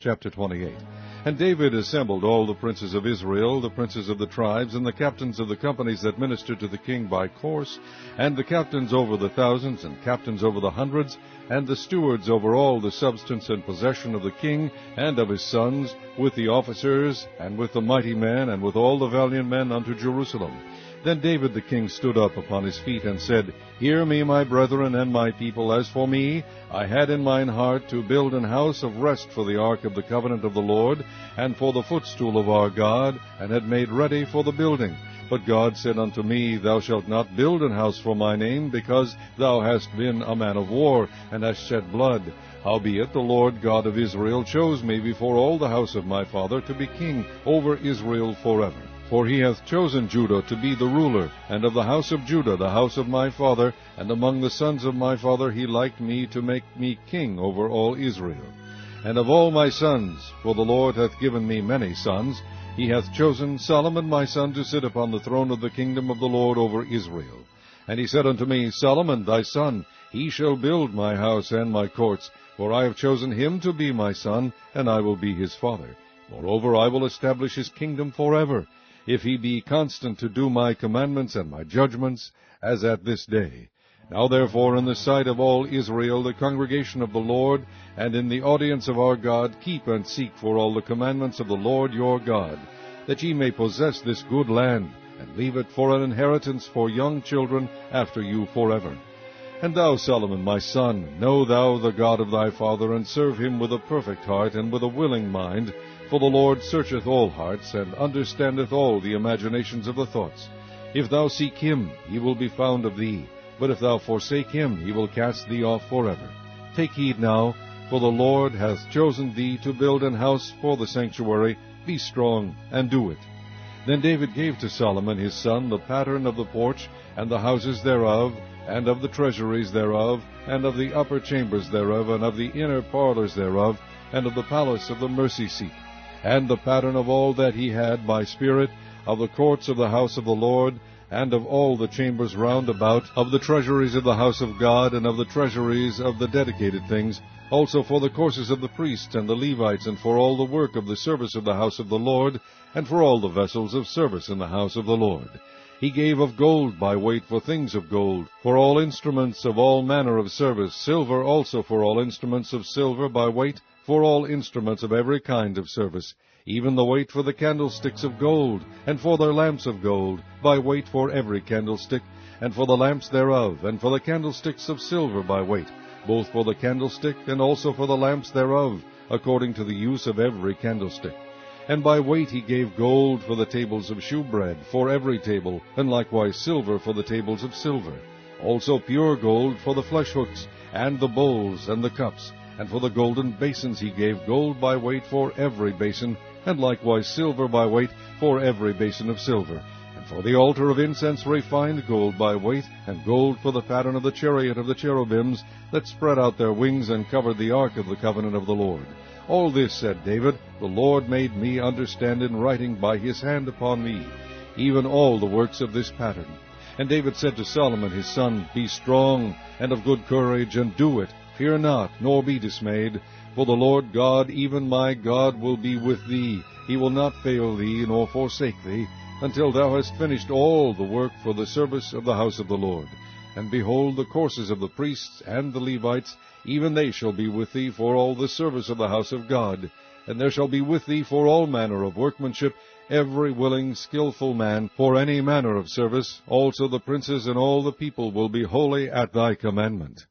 chapter 28. And David assembled all the princes of Israel, the princes of the tribes, and the captains of the companies that ministered to the king by course, and the captains over the thousands, and captains over the hundreds, and the stewards over all the substance and possession of the king and of his sons, with the officers, and with the mighty men, and with all the valiant men unto Jerusalem. Then David the king stood up upon his feet, and said, Hear me, my brethren and my people. As for me, I had in mine heart to build an house of rest for the ark of the covenant of the Lord, and for the footstool of our God, and had made ready for the building. But God said unto me, Thou shalt not build an house for my name, because thou hast been a man of war, and hast shed blood. Howbeit the Lord God of Israel chose me before all the house of my father to be king over Israel forever. For he hath chosen Judah to be the ruler, and of the house of Judah the house of my father, and among the sons of my father he liked me to make me king over all Israel. And of all my sons, for the Lord hath given me many sons, he hath chosen Solomon my son to sit upon the throne of the kingdom of the Lord over Israel. And he said unto me, Solomon thy son, he shall build my house and my courts, for I have chosen him to be my son, and I will be his father. Moreover, I will establish his kingdom forever, if he be constant to do my commandments and my judgments, as at this day. Now therefore in the sight of all Israel, the congregation of the Lord, and in the audience of our God, keep and seek for all the commandments of the Lord your God, that ye may possess this good land, and leave it for an inheritance for young children after you forever. And thou, Solomon, my son, know thou the God of thy father, and serve him with a perfect heart and with a willing mind, for the Lord searcheth all hearts, and understandeth all the imaginations of the thoughts. If thou seek him, he will be found of thee, but if thou forsake him, he will cast thee off forever. Take heed now, for the Lord hath chosen thee to build an house for the sanctuary. Be strong, and do it. Then David gave to Solomon his son the pattern of the porch, and the houses thereof, and of the treasuries thereof, and of the upper chambers thereof, and of the inner parlors thereof, and of the palace of the mercy seat, and the pattern of all that he had by spirit, of the courts of the house of the Lord, and of all the chambers round about, of the treasuries of the house of God, and of the treasuries of the dedicated things, also for the courses of the priests and the Levites, and for all the work of the service of the house of the Lord, and for all the vessels of service in the house of the Lord. He gave of gold by weight for things of gold, for all instruments of all manner of service, silver also for all instruments of silver by weight, for all instruments of every kind of service, even the weight for the candlesticks of gold, and for their lamps of gold, by weight for every candlestick, and for the lamps thereof, and for the candlesticks of silver by weight, both for the candlestick and also for the lamps thereof, according to the use of every candlestick. And by weight he gave gold for the tables of shewbread, for every table, and likewise silver for the tables of silver. Also pure gold for the fleshhooks, and the bowls, and the cups. And for the golden basins he gave gold by weight for every basin, and likewise silver by weight for every basin of silver. And for the altar of incense refined gold by weight, and gold for the pattern of the chariot of the cherubims, that spread out their wings and covered the ark of the covenant of the Lord. All this, said David, the Lord made me understand in writing by his hand upon me, even all the works of this pattern. And David said to Solomon his son, Be strong, and of good courage, and do it. Fear not, nor be dismayed, for the Lord God, even my God, will be with thee. He will not fail thee, nor forsake thee, until thou hast finished all the work for the service of the house of the Lord. And behold, the courses of the priests and the Levites, even they shall be with thee for all the service of the house of God. And there shall be with thee for all manner of workmanship, every willing, skillful man, for any manner of service. Also the princes and all the people will be wholly at thy commandment.